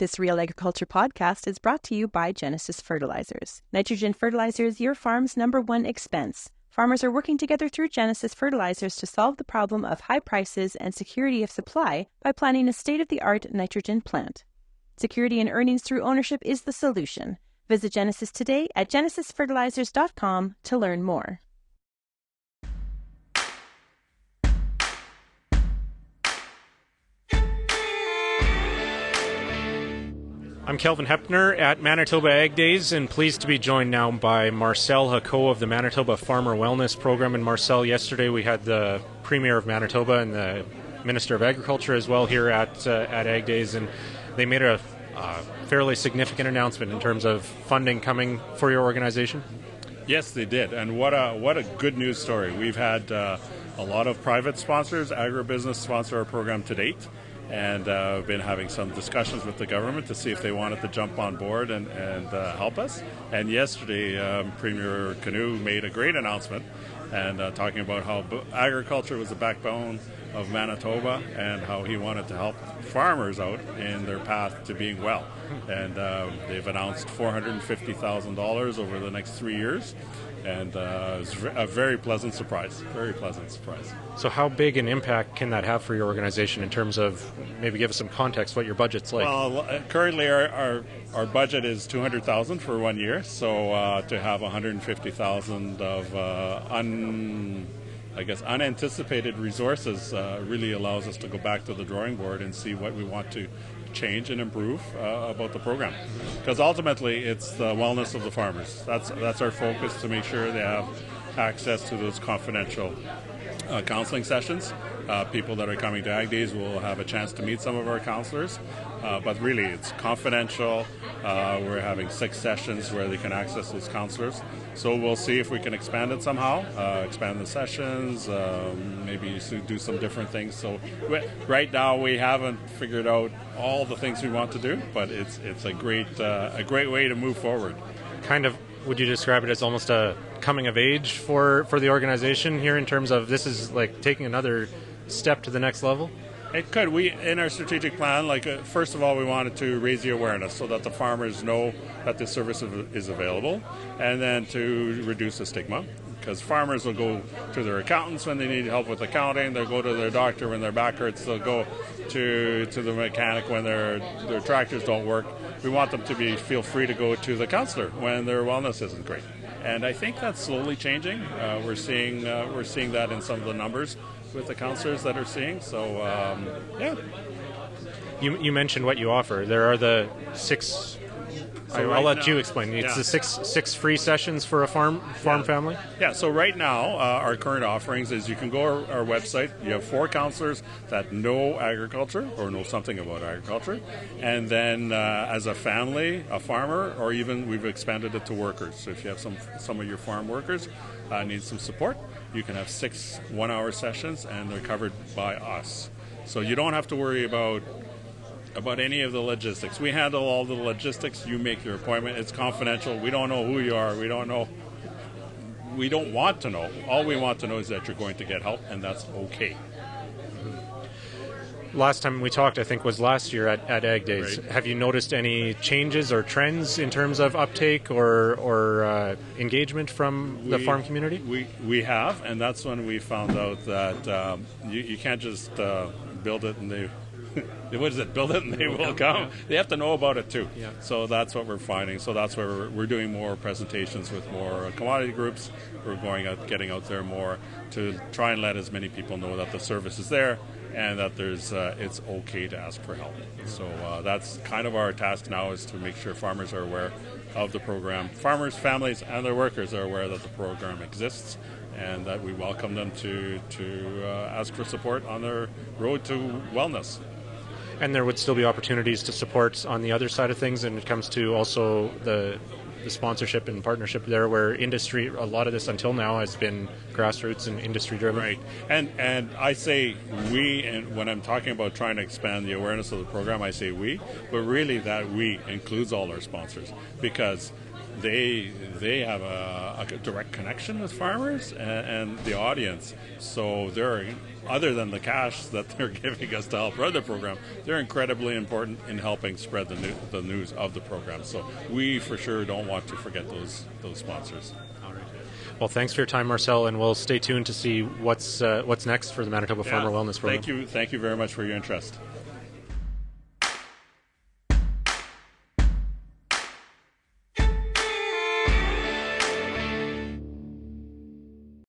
This Real Agriculture podcast is brought to you by Genesis Fertilizers. Nitrogen fertilizer is your farm's #1 expense. Farmers are working together through Genesis Fertilizers to solve the problem of high prices and security of supply by planning a state-of-the-art nitrogen plant. Security and earnings through ownership is the solution. Visit Genesis today at genesisfertilizers.com to learn more. I'm Kelvin Hepner at Manitoba Ag Days, and pleased to be joined now by Marcel Hacot of the Manitoba Farmer Wellness Program. And Marcel, yesterday we had the Premier of Manitoba and the Minister of Agriculture as well here at Ag Days, and they made a fairly significant announcement in terms of funding coming for your organization. Yes, they did, and what a good news story. We've had a lot of private sponsors, agribusiness sponsor our program to date. And we've been having some discussions with the government to see if they wanted to jump on board and help us. And yesterday, Premier Canoe made a great announcement and talking about how agriculture was the backbone of Manitoba and how he wanted to help farmers out in their path to being well. And they've announced $450,000 over the next 3 years. And it's a very pleasant surprise, So how big an impact can that have for your organization in terms of, maybe give us some context, what your budget's like? Well, currently our budget is $200,000 for 1 year, so to have $150,000 of unanticipated resources really allows us to go back to the drawing board and see what we want to change and improve about the program, because ultimately it's the wellness of the farmers. That's our focus, to make sure they have access to those confidential counseling sessions. People that are coming to Ag Days will have a chance to meet some of our counselors, but really it's confidential. We're having 6 sessions where they can access those counselors, so we'll see if we can expand it somehow, expand the sessions, maybe do some different things. So right now we haven't figured out all the things we want to do, but it's a great way to move forward. Kind of, would you describe it as almost a coming of age for the organization here, in terms of this is like taking another step to the next level? It could. We, in our strategic plan, first of all, we wanted to raise the awareness so that the farmers know that this service is available, and then to reduce the stigma, because farmers will go to their accountants when they need help with accounting, they'll go to their doctor when their back hurts, they'll go to the mechanic when their tractors don't work. We want them to feel free to go to the counselor when their wellness isn't great. And I think that's slowly changing. We're seeing that in some of the numbers with the counselors that are seeing. So, yeah. You mentioned what you offer. There are the 6. I'll let you explain. It's the six free sessions for a farm family? Yeah, so right now, our current offerings is you can go to our website. You have 4 counselors that know agriculture or know something about agriculture. And then as a family, a farmer, or even we've expanded it to workers. So if you have some of your farm workers need some support, you can have 6 one-hour sessions, and they're covered by us. So you don't have to worry about any of the logistics. We handle all the logistics. You make your appointment. It's confidential. We don't know who you are. We don't want to know. All we want to know is that you're going to get help, and that's okay. Last time we talked, I think, was last year at Ag Days. Right. Have you noticed any changes or trends in terms of uptake or engagement from the farm community? We have, and that's when we found out that you can't just build it and they... What is it? Build it and they will come. They have to know about it too. Yeah. So that's what we're finding. So that's where we're doing more presentations with more commodity groups. We're getting out there more to try and let as many people know that the service is there and that it's okay to ask for help. So that's kind of our task now, is to make sure farmers are aware of the program. Farmers, families, and their workers are aware that the program exists, and that we welcome them to ask for support on their road to wellness. And there would still be opportunities to support on the other side of things, and it comes to also the sponsorship and partnership there, where industry, a lot of this until now has been grassroots and industry driven. Right. And I say we, and when I'm talking about trying to expand the awareness of the program, I say we, but really that we includes all our sponsors, because they have a direct connection with farmers and the audience. So they're, other than the cash that they're giving us to help run the program, they're incredibly important in helping spread the news of the program. So we for sure don't want to forget those sponsors. Well, thanks for your time, Marcel, and we'll stay tuned to see what's next for the Manitoba Farmer Wellness Program. Thank you very much for your interest.